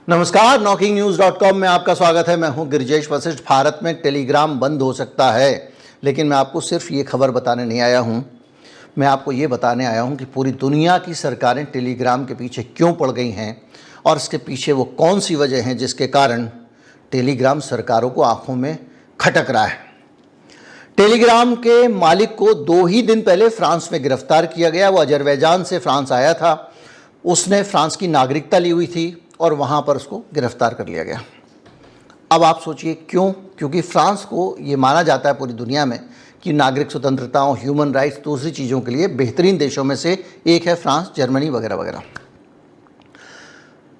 नमस्कार, knocking-news.com में आपका स्वागत है। मैं हूं गिरिजेश वशिष्ठ। भारत में टेलीग्राम बंद हो सकता है, लेकिन मैं आपको सिर्फ ये खबर बताने नहीं आया हूं। मैं आपको ये बताने आया हूं कि पूरी दुनिया की सरकारें टेलीग्राम के पीछे क्यों पड़ गई हैं और इसके पीछे वो कौन सी वजह है जिसके कारण टेलीग्राम सरकारों को आंखों में खटक रहा है। टेलीग्राम के मालिक को 2 ही दिन पहले फ्रांस में गिरफ्तार किया गया। वो अजरबैजान से फ्रांस आया था। उसने फ्रांस की नागरिकता ली हुई थी और वहाँ पर उसको गिरफ्तार कर लिया गया। अब आप सोचिए क्यों? क्योंकि फ्रांस को ये माना जाता है पूरी दुनिया में कि नागरिक स्वतंत्रताओं, ह्यूमन राइट्स, दूसरी चीज़ों के लिए बेहतरीन देशों में से एक है फ्रांस, जर्मनी वगैरह वगैरह।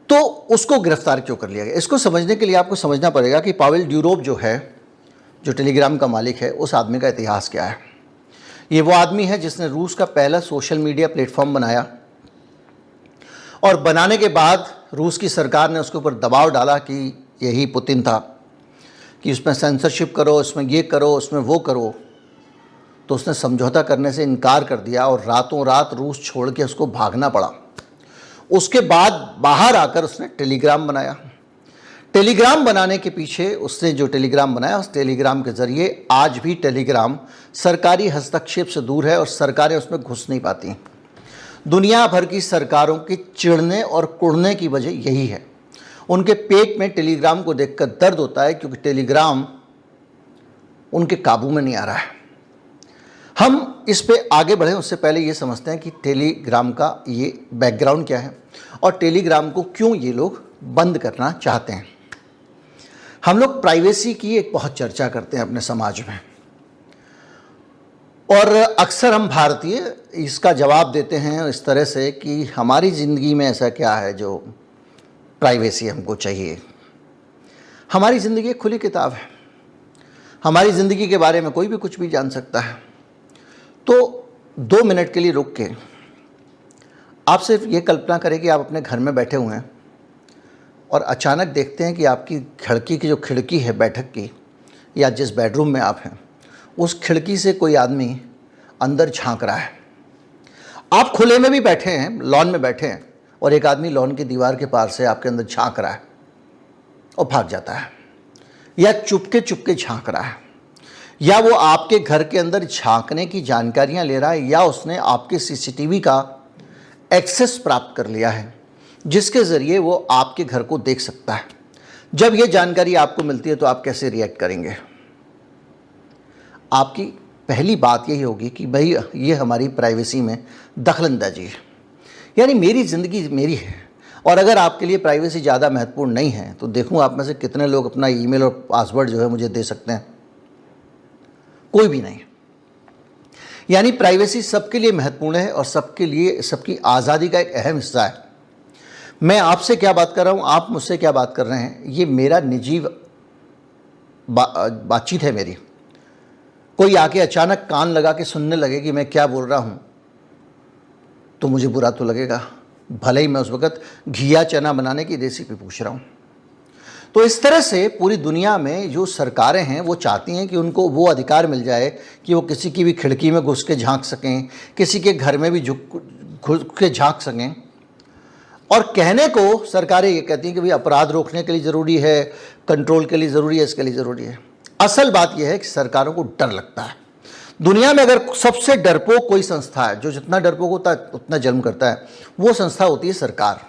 तो उसको गिरफ्तार क्यों कर लिया गया? इसको समझने के लिए आपको समझना पड़ेगा कि पावेल ड्यूरोव जो है, जो टेलीग्राम का मालिक है, उस आदमी का इतिहास क्या है। ये वो आदमी है जिसने रूस का पहला सोशल मीडिया प्लेटफॉर्म बनाया और बनाने के बाद रूस की सरकार ने उसके ऊपर दबाव डाला कि यही पुतिन था कि उसमें सेंसरशिप करो, इसमें ये करो, उसमें वो करो। तो उसने समझौता करने से इनकार कर दिया और रातों रात रूस छोड़ के उसको भागना पड़ा। उसके बाद बाहर आकर उसने टेलीग्राम बनाया। टेलीग्राम बनाने के पीछे उसने जो टेलीग्राम बनाया, उस टेलीग्राम के ज़रिए आज भी टेलीग्राम सरकारी हस्तक्षेप से दूर है और सरकारें उसमें घुस नहीं पाती। दुनिया भर की सरकारों के चिढ़ने और कुढ़ने की वजह यही है। उनके पेट में टेलीग्राम को देखकर दर्द होता है, क्योंकि टेलीग्राम उनके काबू में नहीं आ रहा है। हम इस पे आगे बढ़ें उससे पहले ये समझते हैं कि टेलीग्राम का ये बैकग्राउंड क्या है और टेलीग्राम को क्यों ये लोग बंद करना चाहते हैं। हम लोग प्राइवेसी की एक बहुत चर्चा करते हैं अपने समाज में, और अक्सर हम भारतीय इसका जवाब देते हैं इस तरह से कि हमारी ज़िंदगी में ऐसा क्या है जो प्राइवेसी हमको चाहिए। हमारी ज़िंदगी एक खुली किताब है। हमारी ज़िंदगी के बारे में कोई भी कुछ भी जान सकता है। तो 2 मिनट के लिए रुक के आप सिर्फ ये कल्पना करें कि आप अपने घर में बैठे हुए हैं और अचानक देखते हैं कि आपकी खिड़की की जो खिड़की है बैठक की, या जिस बेडरूम में आप हैं, उस खिड़की से कोई आदमी अंदर झांक रहा है। आप खुले में भी बैठे हैं, लॉन में बैठे हैं, और एक आदमी लॉन की दीवार के पार से आपके अंदर झांक रहा है और भाग जाता है, या चुपके चुपके झांक रहा है, या वो आपके घर के अंदर झांकने की जानकारियां ले रहा है, या उसने आपके सीसीटीवी का एक्सेस प्राप्त कर लिया है जिसके ज़रिए वो आपके घर को देख सकता है। जब ये जानकारी आपको मिलती है तो आप कैसे रिएक्ट करेंगे? आपकी पहली बात यही होगी कि भाई ये हमारी प्राइवेसी में दखलंदाजी है, यानी मेरी ज़िंदगी मेरी है। और अगर आपके लिए प्राइवेसी ज़्यादा महत्वपूर्ण नहीं है तो देखूँ आप में से कितने लोग अपना ईमेल और पासवर्ड जो है मुझे दे सकते हैं। कोई भी नहीं। यानी प्राइवेसी सबके लिए महत्वपूर्ण है और सबके लिए सबकी आज़ादी का एक अहम हिस्सा है। मैं आपसे क्या बात कर रहा हूँ, आप मुझसे क्या बात कर रहे हैं, ये मेरा निजी बातचीत है मेरी। कोई आके अचानक कान लगा के सुनने लगे कि मैं क्या बोल रहा हूँ तो मुझे बुरा तो लगेगा, भले ही मैं उस वक़्त घिया चना बनाने की रेसिपी पूछ रहा हूँ। तो इस तरह से पूरी दुनिया में जो सरकारें हैं वो चाहती हैं कि उनको वो अधिकार मिल जाए कि वो किसी की भी खिड़की में घुस के झांक सकें, किसी के घर में भी घुस के झांक सकें। और कहने को सरकारें ये कहती हैं कि भाई अपराध रोकने के लिए ज़रूरी है, कंट्रोल के लिए ज़रूरी है, इसके लिए ज़रूरी है। असल बात यह है कि सरकारों को डर लगता है। दुनिया में अगर सबसे डरपोक कोई संस्था है जो जितना डरपोक होता है उतना जुल्म करता है, वो संस्था होती है सरकार।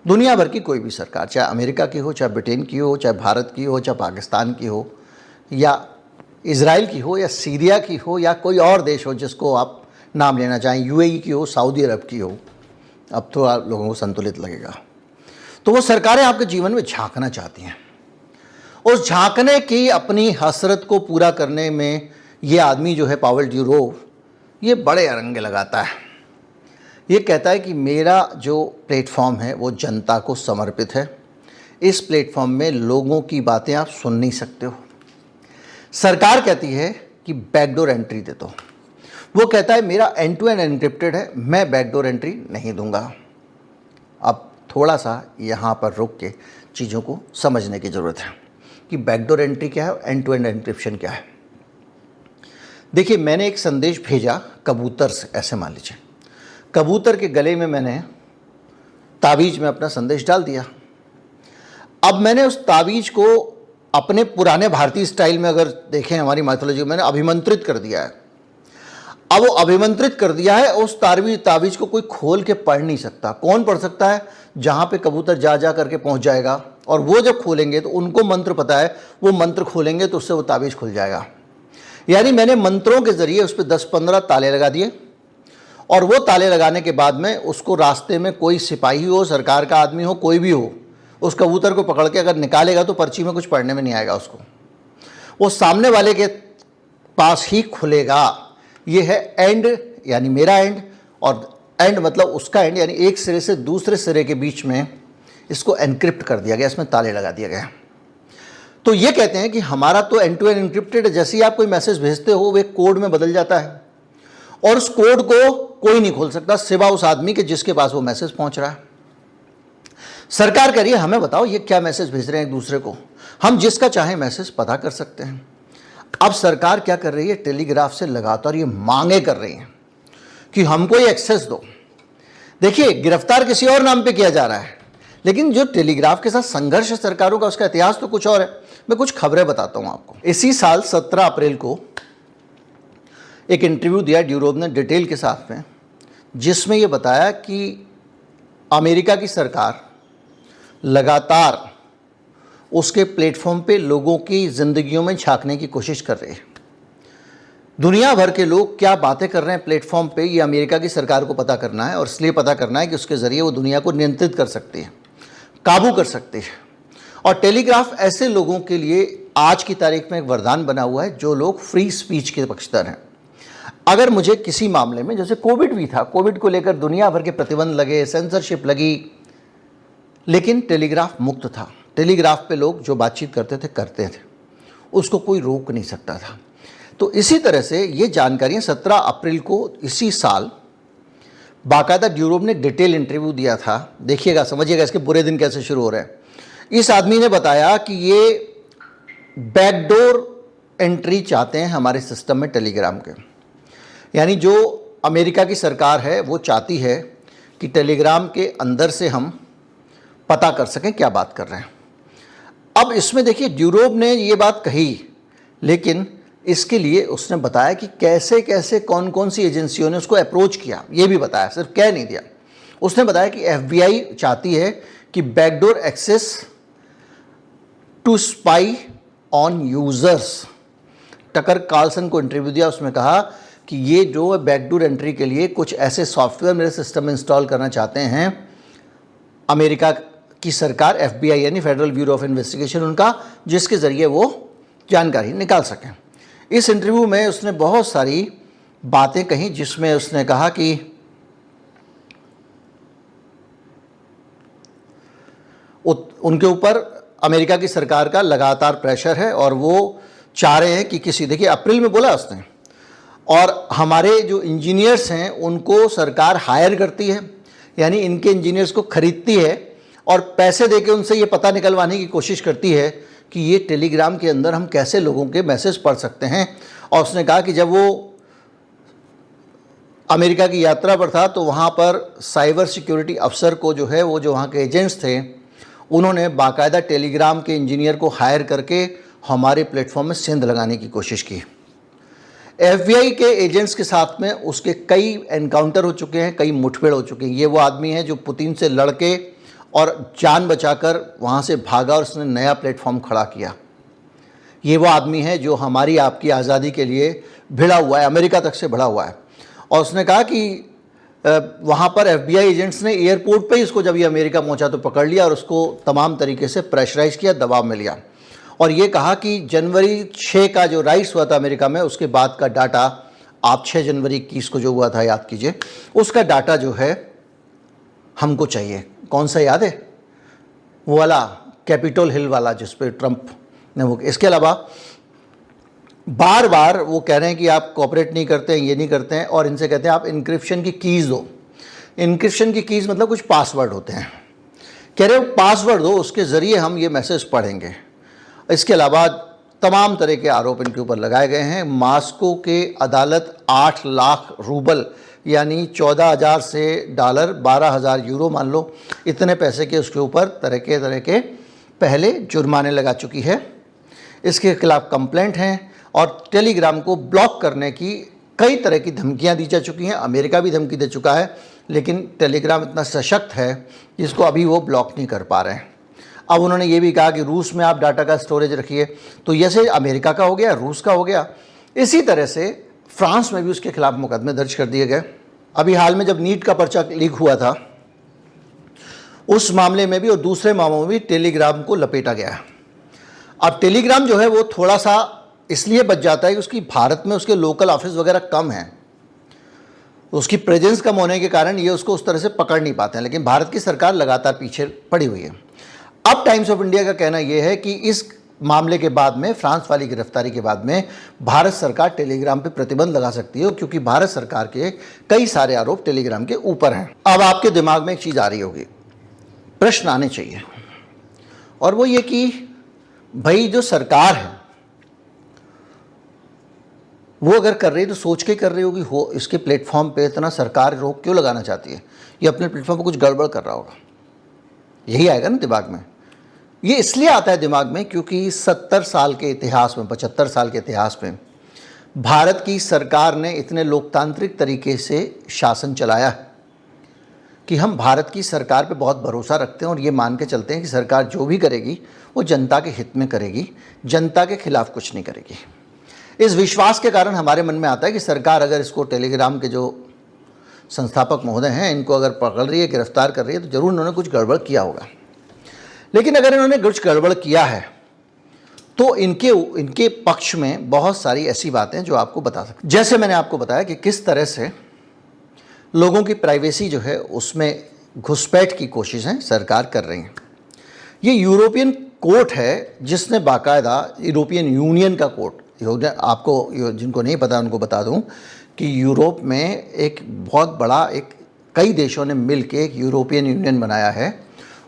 दुनिया भर की कोई भी सरकार, चाहे अमेरिका की हो, चाहे ब्रिटेन की हो, चाहे भारत की हो, चाहे पाकिस्तान की हो, या इजराइल की हो, या सीरिया की हो, या कोई और देश हो जिसको आप नाम लेना चाहें, यूएई की हो, सऊदी अरब की हो, अब तो आप लोगों को संतुलित लगेगा। तो वो सरकारें आपके जीवन में झांकना चाहती हैं। उस झांकने की अपनी हसरत को पूरा करने में ये आदमी जो है पावेल ड्यूरोव, ये बड़े अरंगे लगाता है। ये कहता है कि मेरा जो प्लेटफॉर्म है वो जनता को समर्पित है। इस प्लेटफॉर्म में लोगों की बातें आप सुन नहीं सकते हो। सरकार कहती है कि बैकडोर एंट्री दे दो। वो कहता है मेरा एंड टू एंड एन्क्रिप्टेड है, मैं बैकडोर एंट्री नहीं दूंगा। अब थोड़ा सा यहाँ पर रुक के चीज़ों को समझने की ज़रूरत है कि बैकडोर एंट्री क्या है, एंड टू एंड एन्क्रिप्शन क्या है। देखिए, मैंने एक संदेश भेजा कबूतर से, ऐसे मान लीजिए कबूतर के गले में मैंने ताबीज़ में अपना संदेश डाल दिया। अब मैंने उस तावीज को अपने पुराने भारतीय स्टाइल में अगर देखें, हमारी माइथोलॉजी में, मैंने अभिमंत्रित कर दिया है। अब वो अभिमंत्रित कर दिया है, उस तावीज को कोई खोल के पढ़ नहीं सकता। कौन पढ़ सकता है? जहाँ पे कबूतर जा जा करके पहुँच जाएगा, और वो जब खोलेंगे तो उनको मंत्र पता है, वो मंत्र खोलेंगे तो उससे वो तावीज खुल जाएगा। यानी मैंने मंत्रों के ज़रिए उस पर 10-15 ताले लगा दिए, और वो ताले लगाने के बाद में उसको रास्ते में कोई सिपाही हो, सरकार का आदमी हो, कोई भी हो, उस कबूतर को पकड़ के अगर निकालेगा तो पर्ची में कुछ पढ़ने में नहीं आएगा उसको, वो सामने वाले के पास ही खुलेगा। ये है एंड, यानी मेरा एंड, और एंड मतलब उसका एंड, यानी एक सिरे से दूसरे सिरे के बीच में इसको एनक्रिप्ट कर दिया गया, इसमें ताले लगा दिया गया। तो ये कहते हैं कि हमारा तो एंड टू एंड एनक्रिप्टेड है। जैसे ही आप कोई मैसेज भेजते हो वो एक कोड में बदल जाता है, और उस कोड को कोई नहीं खोल सकता सिवा उस आदमी के जिसके पास वो मैसेज पहुंच रहा है। सरकार कह रही है हमें बताओ ये क्या मैसेज भेज रहे हैं एक दूसरे को, हम जिसका चाहे मैसेज पता कर सकते हैं। अब सरकार क्या कर रही है? टेलीग्राफ से लगातार ये मांगे कर रही है कि हमको ये एक्सेस दो। देखिए, गिरफ्तार किसी और नाम पे किया जा रहा है, लेकिन जो टेलीग्राफ के साथ संघर्ष है सरकारों का, उसका इतिहास तो कुछ और है। मैं कुछ खबरें बताता हूं आपको। इसी साल 17 अप्रैल को एक इंटरव्यू दिया ड्यूरोब ने डिटेल के साथ में, जिसमें ये बताया कि अमेरिका की सरकार लगातार उसके प्लेटफॉर्म पे लोगों की ज़िंदगियों में झांकने की कोशिश कर रही है। दुनिया भर के लोग क्या बातें कर रहे हैं प्लेटफॉर्म पे, ये अमेरिका की सरकार को पता करना है, और इसलिए पता करना है कि उसके ज़रिए वो दुनिया को नियंत्रित कर सकती है, काबू कर सकती है। और टेलीग्राफ ऐसे लोगों के लिए आज की तारीख में एक वरदान बना हुआ है जो लोग फ्री स्पीच के पक्षधर हैं। अगर मुझे किसी मामले में, जैसे कोविड भी था, कोविड को लेकर दुनिया भर के प्रतिबंध लगे, सेंसरशिप लगी, लेकिन टेलीग्राफ मुक्त था। टेलीग्राफ पे लोग जो बातचीत करते थे, उसको कोई रोक नहीं सकता था। तो इसी तरह से ये जानकारियाँ 17 अप्रैल को इसी साल बाकायदा ड्यूरोब ने डिटेल इंटरव्यू दिया था। देखिएगा, समझिएगा इसके बुरे दिन कैसे शुरू हो रहे हैं। इस आदमी ने बताया कि ये बैकडोर एंट्री चाहते हैं हमारे सिस्टम में टेलीग्राम के, यानी जो अमेरिका की सरकार है वो चाहती है कि टेलीग्राम के अंदर से हम पता कर सकें क्या बात कर रहे हैं। अब इसमें देखिए, ड्यूरोब ने ये बात कही, लेकिन इसके लिए उसने बताया कि कैसे कैसे कौन कौन सी एजेंसियों ने उसको अप्रोच किया, ये भी बताया, सिर्फ कह नहीं दिया। उसने बताया कि FBI चाहती है कि backdoor access to spy on users. Tucker Carlson को इंटरव्यू दिया, उसमें कहा कि ये जो बैकडोर एंट्री के लिए कुछ ऐसे सॉफ्टवेयर मेरे सिस्टम में इंस्टॉल करना चाहते हैं अमेरिका की सरकार, FBI यानी फेडरल ब्यूरो ऑफ इन्वेस्टिगेशन उनका, जिसके ज़रिए वो जानकारी निकाल सकें। इस इंटरव्यू में उसने बहुत सारी बातें कही, जिसमें उसने कहा कि उनके ऊपर अमेरिका की सरकार का लगातार प्रेशर है और वो चाह रहे हैं कि किसी, देखिए अप्रैल में बोला उसने, और हमारे जो इंजीनियर्स हैं उनको सरकार हायर करती है, यानी इनके इंजीनियर्स को खरीदती है और पैसे देके उनसे ये पता निकलवाने की कोशिश करती है कि ये टेलीग्राम के अंदर हम कैसे लोगों के मैसेज पढ़ सकते हैं। और उसने कहा कि जब वो अमेरिका की यात्रा पर था तो वहाँ पर साइबर सिक्योरिटी अफसर को जो है, वो जो वहाँ के एजेंट्स थे, उन्होंने बाकायदा टेलीग्राम के इंजीनियर को हायर करके हमारे प्लेटफॉर्म में सेंध लगाने की कोशिश की। FBI के एजेंट्स के साथ में उसके कई एनकाउंटर हो चुके हैं, कई मुठभेड़ हो चुकी हैं। ये वो आदमी है जो पुतिन से लड़के और जान बचाकर वहाँ से भागा और उसने नया प्लेटफॉर्म खड़ा किया। ये वो आदमी है जो हमारी आपकी आज़ादी के लिए भिड़ा हुआ है, अमेरिका तक से भिड़ा हुआ है। और उसने कहा कि वहाँ पर FBI एजेंट्स ने एयरपोर्ट पे ही इसको, जब ये अमेरिका पहुँचा तो पकड़ लिया और उसको तमाम तरीके से प्रेशराइज़ किया, दबाव में लिया। और ये कहा कि जनवरी 6 का जो राइट्स हुआ था अमेरिका में, उसके बाद का डाटा, आप 6 जनवरी 21 को जो हुआ था याद कीजिए, उसका डाटा जो है हमको चाहिए। कौन सा याद है? वो वाला कैपिटल हिल वाला जिस पे ट्रंप ने वो। इसके अलावा बार बार वो कह रहे हैं कि आप कोऑपरेट नहीं करते हैं, ये नहीं करते हैं, और इनसे कहते हैं आप इनक्रिप्शन की कीज़ दो। इनक्रिप्शन की कीज़ मतलब कुछ पासवर्ड होते हैं, कह रहे हो पासवर्ड दो, उसके ज़रिए हम ये मैसेज पढ़ेंगे। इसके अलावा तमाम तरह के आरोप इनके ऊपर लगाए गए हैं। मास्को के अदालत 8 लाख रूबल यानी 14,000 से $12,000 यूरो मान लो, इतने पैसे के उसके ऊपर तरह के पहले जुर्माने लगा चुकी है, इसके खिलाफ कंप्लेंट हैं और टेलीग्राम को ब्लॉक करने की कई तरह की धमकियां दी जा चुकी हैं। अमेरिका भी धमकी दे चुका है, लेकिन टेलीग्राम इतना सशक्त है कि इसको अभी वो ब्लॉक नहीं कर पा रहे हैं। अब उन्होंने ये भी कहा कि रूस में आप डाटा का स्टोरेज रखिए, तो जैसे अमेरिका का हो गया, रूस का हो गया, इसी तरह से फ्रांस में भी उसके खिलाफ मुकदमे दर्ज कर दिए गए। अभी हाल में जब नीट का पर्चा लीक हुआ था, उस मामले में भी और दूसरे मामलों में भी टेलीग्राम को लपेटा गया। अब टेलीग्राम जो है वो थोड़ा सा इसलिए बच जाता है कि उसकी भारत में उसके लोकल ऑफिस वगैरह कम हैं, उसकी प्रेजेंस कम होने के कारण ये उसको उस तरह से पकड़ नहीं पाते हैं, लेकिन भारत की सरकार लगातार पीछे पड़ी हुई है। अब टाइम्स ऑफ इंडिया का कहना यह है कि इस मामले के बाद में, फ्रांस वाली गिरफ्तारी के बाद में, भारत सरकार टेलीग्राम पे प्रतिबंध लगा सकती है, क्योंकि भारत सरकार के कई सारे आरोप टेलीग्राम के ऊपर हैं। अब आपके दिमाग में एक चीज़ आ रही होगी, प्रश्न आने चाहिए, और वो ये कि भाई जो सरकार है वो अगर कर रही है तो सोच के कर रही होगी, हो इसके प्लेटफॉर्म पे इतना सरकार रोक क्यों लगाना चाहती है, ये अपने प्लेटफॉर्म पे कुछ गड़बड़ कर रहा होगा, यही आएगा ना दिमाग में। ये इसलिए आता है दिमाग में क्योंकि 70 साल के इतिहास में, 75 साल के इतिहास में भारत की सरकार ने इतने लोकतांत्रिक तरीके से शासन चलाया है कि हम भारत की सरकार पे बहुत भरोसा रखते हैं और ये मान के चलते हैं कि सरकार जो भी करेगी वो जनता के हित में करेगी, जनता के खिलाफ कुछ नहीं करेगी। इस विश्वास के कारण हमारे मन में आता है कि सरकार अगर इसको टेलीग्राम के जो संस्थापक महोदय हैं इनको अगर पकड़ रही है, गिरफ्तार कर रही है, तो जरूर उन्होंने कुछ गड़बड़ किया होगा। लेकिन अगर इन्होंने कुछ गड़बड़ किया है तो इनके पक्ष में बहुत सारी ऐसी बातें जो आपको बता सकते, जैसे मैंने आपको बताया कि किस तरह से लोगों की प्राइवेसी जो है उसमें घुसपैठ की कोशिशें सरकार कर रही है। ये यूरोपियन कोर्ट है जिसने बाकायदा, यूरोपियन यूनियन का कोर्ट, आपको जिनको नहीं पता उनको बता दूं कि यूरोप में एक बहुत बड़ा, कई देशों ने मिलकर एक यूरोपियन यूनियन बनाया है।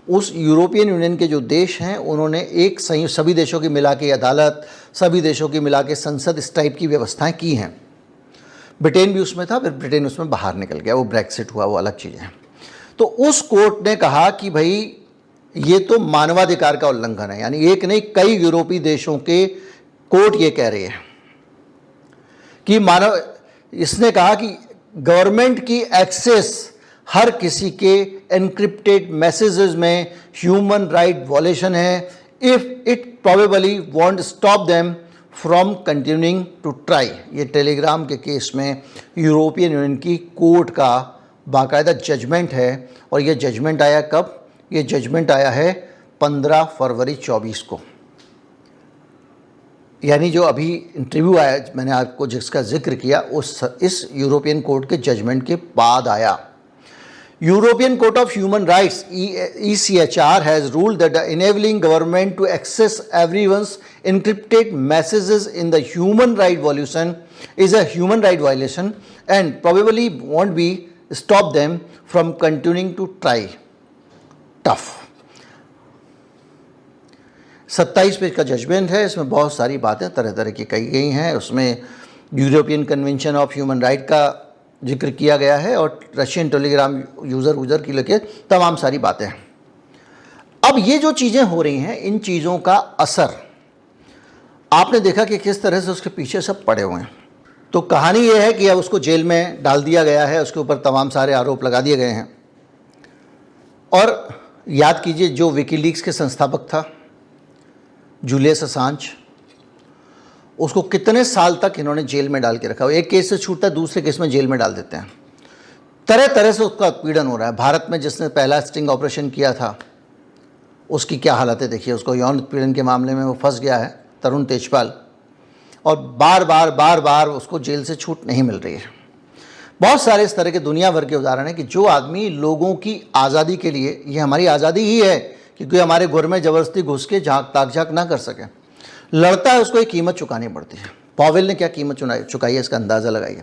उस यूरोपियन यूनियन के जो देश हैं उन्होंने एक सभी देशों की मिला के अदालत, सभी देशों की मिला के संसद, इस टाइप की व्यवस्थाएं की हैं। ब्रिटेन भी उसमें था, फिर ब्रिटेन उसमें बाहर निकल गया, वो ब्रेक्सिट हुआ, वो अलग चीज़ है। तो उस कोर्ट ने कहा कि भाई ये तो मानवाधिकार का उल्लंघन है, यानी एक नहीं कई यूरोपीय देशों के कोर्ट ये कह रहे हैं कि इसने कहा कि गवर्नमेंट की एक्सेस हर किसी के एनक्रिप्टेड मैसेजेस में ह्यूमन राइट वॉलेशन है, if it probably won't stop them from continuing to try. ये टेलीग्राम के केस में यूरोपियन यूनियन की कोर्ट का बाकायदा जजमेंट है, और ये जजमेंट आया कब? ये जजमेंट आया है 15 फरवरी 24 को, यानी जो अभी इंटरव्यू आया मैंने आपको जिसका जिक्र किया इस यूरोपियन कोर्ट के जजमेंट के बाद आया। European Court of Human Rights (ECHR) has ruled that enabling government to access everyone's encrypted messages in the human right violation is a human right violation and probably won't be stop them from continuing to try. Tough. 27 page का judgement है, इसमें बहुत सारी बातें तरह तरह की कही गई हैं। उसमें European convention of human right का जिक्र किया गया है और रशियन टेलीग्राम यूज़र की लेके तमाम सारी बातें हैं। अब ये जो चीज़ें हो रही हैं, इन चीज़ों का असर आपने देखा कि किस तरह से उसके पीछे सब पड़े हुए हैं। तो कहानी ये है कि अब उसको जेल में डाल दिया गया है, उसके ऊपर तमाम सारे आरोप लगा दिए गए हैं। और याद कीजिए जो विकीलीक्स के संस्थापक था जूलियस असांज, उसको कितने साल तक इन्होंने जेल में डाल के रखा। एक केस से छूटता है, दूसरे केस में जेल में डाल देते हैं। तरह तरह से उसका पीड़न हो रहा है। भारत में जिसने पहला स्टिंग ऑपरेशन किया था उसकी क्या हालत है देखिए, उसको यौन उत्पीड़न के मामले में वो फंस गया है, तरुण तेजपाल, और बार बार उसको जेल से छूट नहीं मिल रही है। बहुत सारे इस तरह के दुनिया भर के उदाहरण हैं कि जो आदमी लोगों की आज़ादी के लिए, ये हमारी आज़ादी ही है कि कोई हमारे घर में ज़बरदस्ती घुस के ताक झाँक ना कर सके, लड़ता है, उसको एक कीमत चुकानी पड़ती है। पॉवेल ने क्या कीमत चुकाई है, इसका अंदाज़ा लगाइए।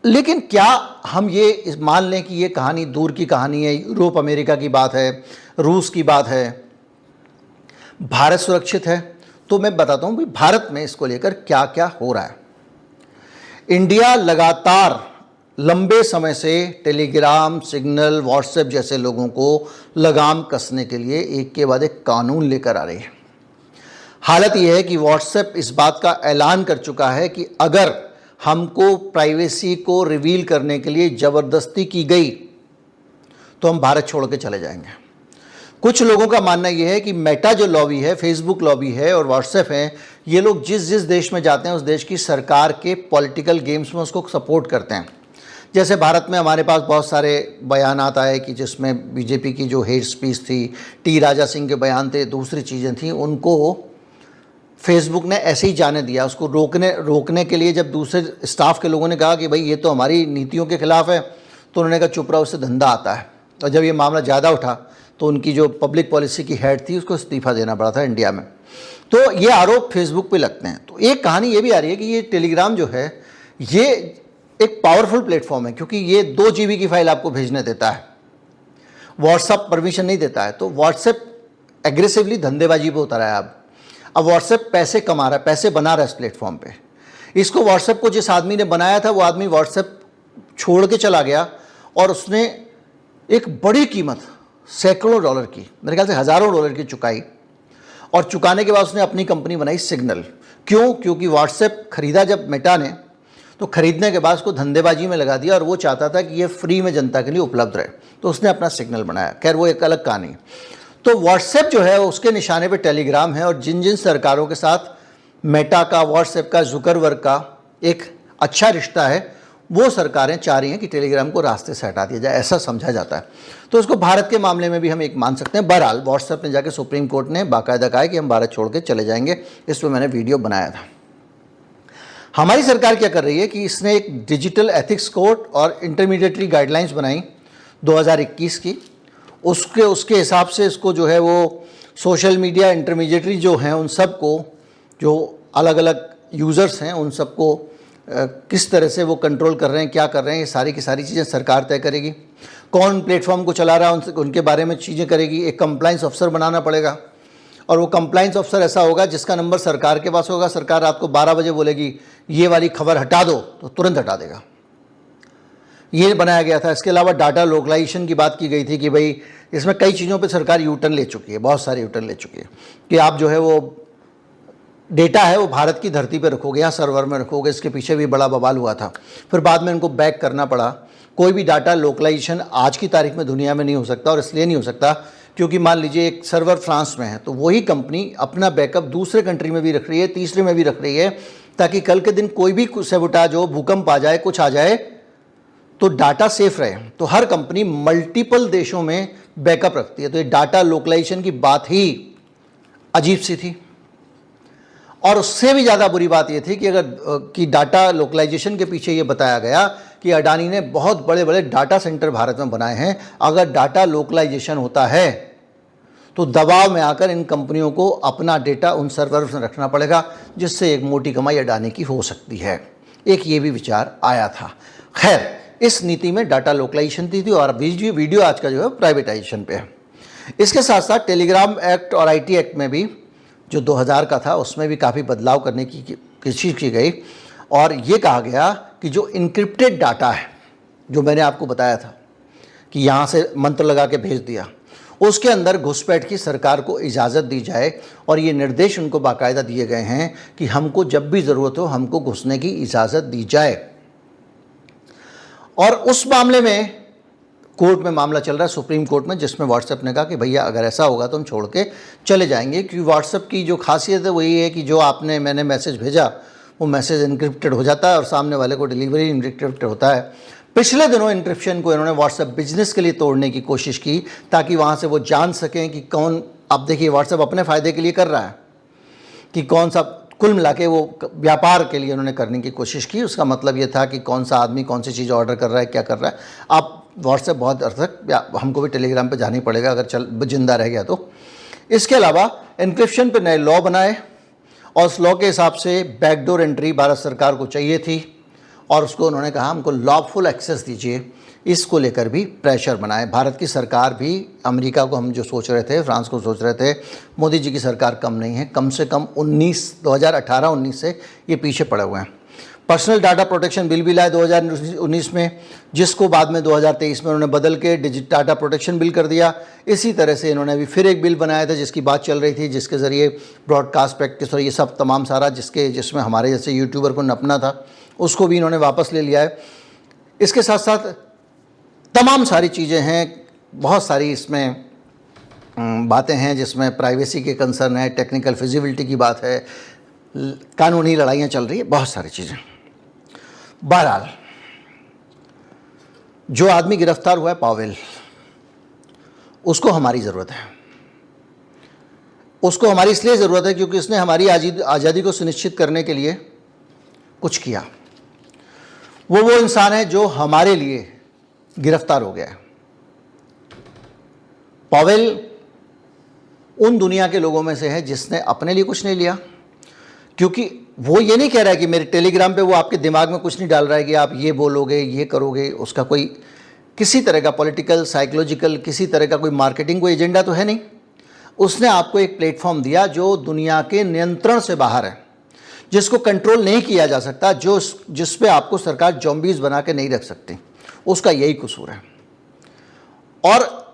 लेकिन क्या हम ये मान लें कि ये कहानी दूर की कहानी है, यूरोप अमेरिका की बात है, रूस की बात है, भारत सुरक्षित है? तो मैं बताता हूँ भाई भारत में इसको लेकर क्या क्या हो रहा है। इंडिया लगातार लंबे समय से टेलीग्राम, सिग्नल, व्हाट्सएप जैसे लोगों को लगाम कसने के लिए एक के बाद एक कानून लेकर आ रही है। हालत यह है कि व्हाट्सएप इस बात का ऐलान कर चुका है कि अगर हमको प्राइवेसी को रिवील करने के लिए ज़बरदस्ती की गई तो हम भारत छोड़ के चले जाएंगे। कुछ लोगों का मानना यह है कि मेटा जो लॉबी है, फेसबुक लॉबी है और व्हाट्सएप है, ये लोग जिस जिस देश में जाते हैं उस देश की सरकार के पॉलिटिकल गेम्स में उसको सपोर्ट करते हैं। जैसे भारत में हमारे पास बहुत सारे बयानात आए कि जिसमें बीजेपी की जो हेट स्पीच थी, टी राजा सिंह के बयान थे, दूसरी चीज़ें थी, उनको फेसबुक ने ऐसे ही जाने दिया। उसको रोकने के लिए जब दूसरे स्टाफ के लोगों ने कहा कि भाई ये तो हमारी नीतियों के खिलाफ है, तो उन्होंने कहा चुप रहो, उससे धंधा आता है। और जब ये मामला ज़्यादा उठा तो उनकी जो पब्लिक पॉलिसी की हेड थी उसको इस्तीफा देना पड़ा था इंडिया में। तो ये आरोप फेसबुक पे लगते हैं। तो एक कहानी ये भी आ रही है कि ये टेलीग्राम जो है ये एक पावरफुल प्लेटफॉर्म है, क्योंकि ये 2 GB की फाइल आपको भेजने देता है, व्हाट्सएप परमिशन नहीं देता है। तो व्हाट्सएप एग्रेसिवली धंधेबाजी पे उतरा है। अब व्हाट्सएप पैसे कमा रहा है, पैसे बना रहा है इस प्लेटफॉर्म पे। इसको व्हाट्सएप को जिस आदमी ने बनाया था वो आदमी व्हाट्सएप छोड़ के चला गया और उसने एक बड़ी कीमत सैकड़ों डॉलर की, मेरे ख्याल से हज़ारों डॉलर की चुकाई, और चुकाने के बाद उसने अपनी कंपनी बनाई सिग्नल। क्यों? क्योंकि व्हाट्सएप खरीदा जब मेटा ने, तो खरीदने के बाद उसको धंधेबाजी में लगा दिया और वो चाहता था कि ये फ्री में जनता के लिए उपलब्ध रहे, तो उसने अपना सिग्नल बनाया। खैर वो एक अलग कहानी। तो व्हाट्सएप जो है उसके निशाने पे टेलीग्राम है, और जिन जिन सरकारों के साथ मेटा का, व्हाट्सएप का, जुकरबर्ग का एक अच्छा रिश्ता है, वो सरकारें चाह रही हैं कि टेलीग्राम को रास्ते से हटा दिया जाए, ऐसा समझा जाता है। तो उसको भारत के मामले में भी हम एक मान सकते हैं। बहरहाल व्हाट्सएप ने जाके सुप्रीम कोर्ट ने बाकायदा कहा है कि हम भारत छोड़ के चले जाएंगे। इस पर मैंने वीडियो बनाया था। हमारी सरकार क्या कर रही है कि इसने एक डिजिटल एथिक्स कोड और इंटरमीडिएटरी गाइडलाइंस बनाई 2021 की। उसके हिसाब से इसको जो है वो सोशल मीडिया इंटरमीडिएटरी जो हैं उन सबको, जो अलग अलग यूज़र्स हैं उन सबको किस तरह से वो कंट्रोल कर रहे हैं, क्या कर रहे हैं, ये सारी की सारी चीज़ें सरकार तय करेगी। कौन प्लेटफॉर्म को चला रहा है उनके बारे में चीज़ें करेगी। एक कंप्लाइंस अफसर बनाना पड़ेगा, और वो कंप्लाइंस अफसर ऐसा होगा जिसका नंबर सरकार के पास होगा। सरकार रात को 12 बजे बोलेगी ये वाली खबर हटा दो, तो तुरंत हटा देगा। ये बनाया गया था। इसके अलावा डाटा लोकलाइजेशन की बात की गई थी कि भाई इसमें कई चीज़ों पे सरकार यूटर्न ले चुकी है, बहुत सारे यूटर्न ले चुकी है कि आप जो है वो डेटा है वो भारत की धरती पे रखोगे या सर्वर में रखोगे। इसके पीछे भी बड़ा बवाल हुआ था, फिर बाद में इनको बैक करना पड़ा। कोई भी डाटा लोकलाइजेशन आज की तारीख में दुनिया में नहीं हो सकता, और इसलिए नहीं हो सकता क्योंकि मान लीजिए एक सर्वर फ्रांस में है, तो वही कंपनी अपना बैकअप दूसरे कंट्री में भी रख रही है, तीसरे में भी रख रही है, ताकि कल के दिन कोई भी सैबोटाज हो, भूकंप आ जाए, कुछ आ जाए, तो डाटा सेफ रहे। तो हर कंपनी मल्टीपल देशों में बैकअप रखती है। तो ये डाटा लोकलाइजेशन की बात ही अजीब सी थी। और उससे भी ज़्यादा बुरी बात ये थी कि डाटा लोकलाइजेशन के पीछे ये बताया गया कि अडानी ने बहुत बड़े बड़े डाटा सेंटर भारत में बनाए हैं। अगर डाटा लोकलाइजेशन होता है तो दबाव में आकर इन कंपनियों को अपना डेटा उन सर्वर में रखना पड़ेगा, जिससे एक मोटी कमाई अडानी की हो सकती है। एक ये भी विचार आया था। खैर, इस नीति में डाटा लोकलाइजेशन थी और वीडियो आज का जो है प्राइवेटाइजेशन पे है। इसके साथ साथ टेलीग्राम एक्ट और IT एक्ट में भी जो 2000 का था उसमें भी काफ़ी बदलाव करने की कोशिश की गई, और ये कहा गया कि जो इनक्रिप्टेड डाटा है, जो मैंने आपको बताया था कि यहाँ से मंत्र लगा के भेज दिया, उसके अंदर घुसपैठ की सरकार को इजाज़त दी जाए। और ये निर्देश उनको बाकायदा दिए गए हैं कि हमको जब भी ज़रूरत हो हमको घुसने की इजाज़त दी जाए। और उस मामले में कोर्ट में मामला चल रहा है, सुप्रीम कोर्ट में, जिसमें व्हाट्सएप ने कहा कि भैया अगर ऐसा होगा तो हम छोड़ के चले जाएंगे। क्योंकि व्हाट्सएप की जो खासियत है वो ये है कि जो मैंने मैसेज भेजा वो मैसेज इनक्रिप्टेड हो जाता है और सामने वाले को डिलीवरी इनक्रिप्टेड होता है। पिछले दिनों इनक्रिप्शन को इन्होंने व्हाट्सएप बिजनेस के लिए तोड़ने की कोशिश की, ताकि वहाँ से वो जान सकें कि कौन, आप देखिए व्हाट्सएप अपने फ़ायदे के लिए कर रहा है कि कौन सा, कुल मिला के वो व्यापार के लिए उन्होंने करने की कोशिश की। उसका मतलब ये था कि कौन सा आदमी कौन सी चीज़ ऑर्डर कर रहा है, क्या कर रहा है। आप व्हाट्सएप बहुत अर्थ तक, हमको भी टेलीग्राम पे जाना ही पड़ेगा अगर जिंदा रह गया तो। इसके अलावा इनक्रिप्शन पे नए लॉ बनाए, और उस लॉ के हिसाब से बैकडोर एंट्री भारत सरकार को चाहिए थी, और उसको उन्होंने कहा हमको लॉफुल एक्सेस दीजिए। इसको लेकर भी प्रेशर बनाए। भारत की सरकार भी अमेरिका को हम जो सोच रहे थे, फ्रांस को सोच रहे थे, मोदी जी की सरकार कम नहीं है। कम से कम 2018-19 से ये पीछे पड़े हुए हैं। पर्सनल डाटा प्रोटेक्शन बिल भी लाए 2019 में, जिसको बाद में 2023 में उन्होंने बदल के डिजिटल डाटा प्रोटेक्शन बिल कर दिया। इसी तरह से इन्होंने अभी फिर एक बिल बनाया था जिसकी बात चल रही थी, जिसके ज़रिए ब्रॉडकास्ट प्रैक्टिस और ये सब तमाम सारा जिसमें हमारे जैसे यूट्यूबर को नपना था, उसको भी इन्होंने वापस ले लिया है। इसके साथ साथ तमाम सारी चीज़ें हैं, बहुत सारी इसमें बातें हैं जिसमें प्राइवेसी के कंसर्न है, टेक्निकल फिजिबिलिटी की बात है, कानूनी लड़ाइयाँ चल रही है, बहुत सारी चीज़ें। बहरहाल जो आदमी गिरफ्तार हुआ है पावेल, उसको हमारी ज़रूरत है। उसको हमारी इसलिए ज़रूरत है क्योंकि उसने हमारी आज़ादी को सुनिश्चित करने के लिए कुछ किया। वो इंसान है जो हमारे लिए गिरफ्तार हो गया है। पावेल उन दुनिया के लोगों में से है जिसने अपने लिए कुछ नहीं लिया, क्योंकि वो ये नहीं कह रहा है कि मेरे टेलीग्राम पे वो आपके दिमाग में कुछ नहीं डाल रहा है कि आप ये बोलोगे, ये करोगे। उसका कोई किसी तरह का पॉलिटिकल, साइकोलॉजिकल, किसी तरह का कोई मार्केटिंग कोई एजेंडा तो है नहीं। उसने आपको एक प्लेटफॉर्म दिया जो दुनिया के नियंत्रण से बाहर है, जिसको कंट्रोल नहीं किया जा सकता, जिस पे आपको सरकार ज़ॉम्बीज़ बना के नहीं रख सकती। उसका यही कसूर है। और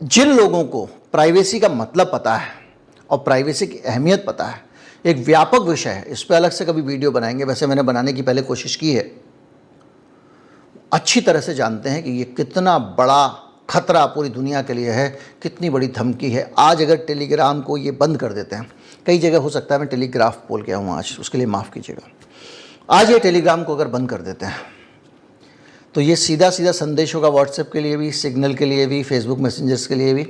जिन लोगों को प्राइवेसी का मतलब पता है और प्राइवेसी की अहमियत पता है, एक व्यापक विषय है, इस पर अलग से कभी वीडियो बनाएंगे, वैसे मैंने बनाने की पहले कोशिश की है, अच्छी तरह से जानते हैं कि ये कितना बड़ा खतरा पूरी दुनिया के लिए है, कितनी बड़ी धमकी है। आज अगर टेलीग्राम को ये बंद कर देते हैं, कई जगह हो सकता है मैं टेलीग्राफ बोल गया हूँ आज, उसके लिए माफ़ कीजिएगा, आज ये टेलीग्राम को अगर बंद कर देते हैं तो ये सीधा सीधा संदेश होगा व्हाट्सएप के लिए भी, सिग्नल के लिए भी, फेसबुक मैसेंजर्स के लिए भी,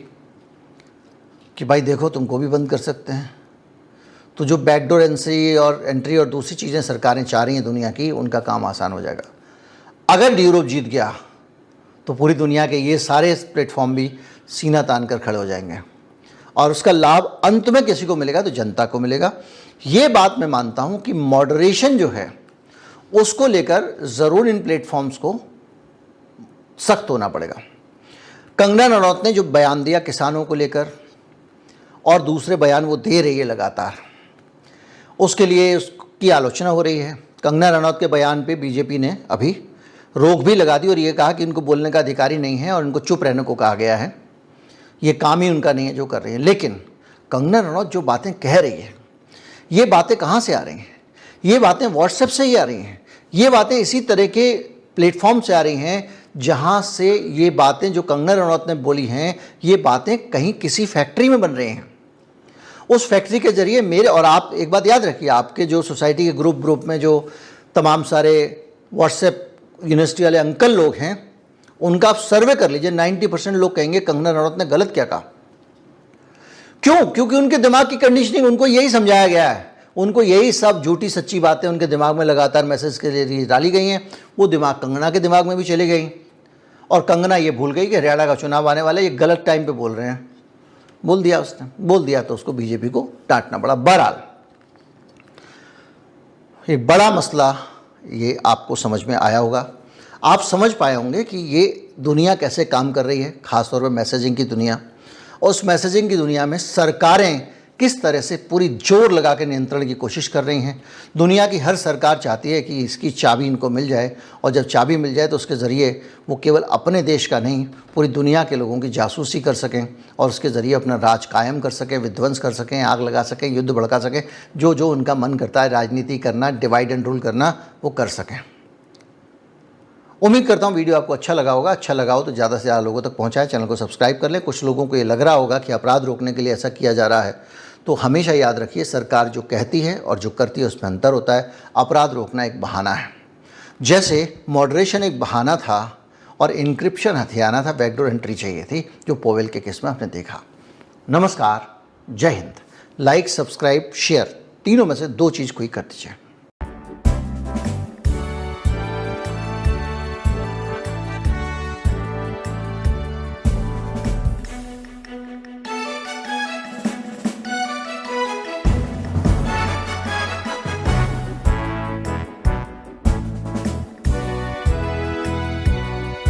कि भाई देखो तुमको भी बंद कर सकते हैं। तो जो बैकडोर एंट्री और दूसरी चीज़ें सरकारें चाह रही हैं दुनिया की, उनका काम आसान हो जाएगा। अगर यूरोप जीत गया तो पूरी दुनिया के ये सारे प्लेटफॉर्म भी सीना तान कर खड़े हो जाएंगे, और उसका लाभ अंत में किसी को मिलेगा तो जनता को मिलेगा। ये बात मैं मानता हूँ कि मॉडरेशन जो है उसको लेकर ज़रूर इन प्लेटफॉर्म्स को सख्त होना पड़ेगा। कंगना रनौत ने जो बयान दिया किसानों को लेकर, और दूसरे बयान वो दे रही है लगातार, उसके लिए उसकी आलोचना हो रही है। कंगना रनौत के बयान पे बीजेपी ने अभी रोक भी लगा दी और ये कहा कि इनको बोलने का अधिकार ही नहीं है और इनको चुप रहने को कहा गया है, ये काम ही उनका नहीं है जो कर रही है। लेकिन कंगना रनौत जो बातें कह रही है, ये बातें कहाँ से आ रही हैं? ये बातें व्हाट्सएप से ही आ रही हैं। ये बातें इसी तरह के प्लेटफॉर्म से आ रही हैं जहाँ से ये बातें जो कंगना रनौत ने बोली हैं, ये बातें कहीं किसी फैक्ट्री में बन रही हैं। उस फैक्ट्री के ज़रिए मेरे और आप, एक बात याद रखिए, आपके जो सोसाइटी के ग्रुप में जो तमाम सारे व्हाट्सएप यूनिवर्सिटी वाले अंकल लोग हैं, उनका आप सर्वे कर लीजिए, 90% लोग कहेंगे कंगना रनौत ने गलत क्या कहा। क्यों? क्योंकि उनके दिमाग की कंडीशनिंग, उनको यही समझाया गया है, उनको यही सब झूठी सच्ची बातें उनके दिमाग में लगातार मैसेज के लिए डाली गई हैं। वो दिमाग कंगना के दिमाग में भी चली गई, और कंगना ये भूल गई कि हरियाणा का चुनाव आने वाला है, ये गलत टाइम पे बोल रहे हैं। बोल दिया उसने, बोल दिया तो उसको बीजेपी को डांटना पड़ा। बहरहाल एक बड़ा मसला ये आपको समझ में आया होगा, आप समझ पाए होंगे कि ये दुनिया कैसे काम कर रही है, ख़ासतौर पर मैसेजिंग की दुनिया। और उस मैसेजिंग की दुनिया में सरकारें किस तरह से पूरी जोर लगा के नियंत्रण की कोशिश कर रही हैं। दुनिया की हर सरकार चाहती है कि इसकी चाबी इनको मिल जाए, और जब चाबी मिल जाए तो उसके ज़रिए वो केवल अपने देश का नहीं, पूरी दुनिया के लोगों की जासूसी कर सकें और उसके ज़रिए अपना राज कायम कर सकें, विध्वंस कर सकें, आग लगा सकें, युद्ध भड़का सकें, जो जो उनका मन करता है राजनीति करना, डिवाइड एंड रूल करना, वो कर सकें। उम्मीद करता हूँ वीडियो आपको अच्छा लगा होगा। अच्छा लगा हो तो ज़्यादा से ज़्यादा लोगों तक पहुँचाएं, चैनल को सब्सक्राइब कर लें। कुछ लोगों को ये लग रहा होगा कि अपराध रोकने के लिए ऐसा किया जा रहा है, तो हमेशा याद रखिए सरकार जो कहती है और जो करती है उसमें अंतर होता है। अपराध रोकना एक बहाना है, जैसे मॉडरेशन एक बहाना था और इंक्रिप्शन हथियाना था, बैकडोर एंट्री चाहिए थी, जो पावेल के केस में आपने देखा। नमस्कार, जय हिंद। लाइक, सब्सक्राइब, शेयर, तीनों में से 2 चीज़ कोई कर दीजिए।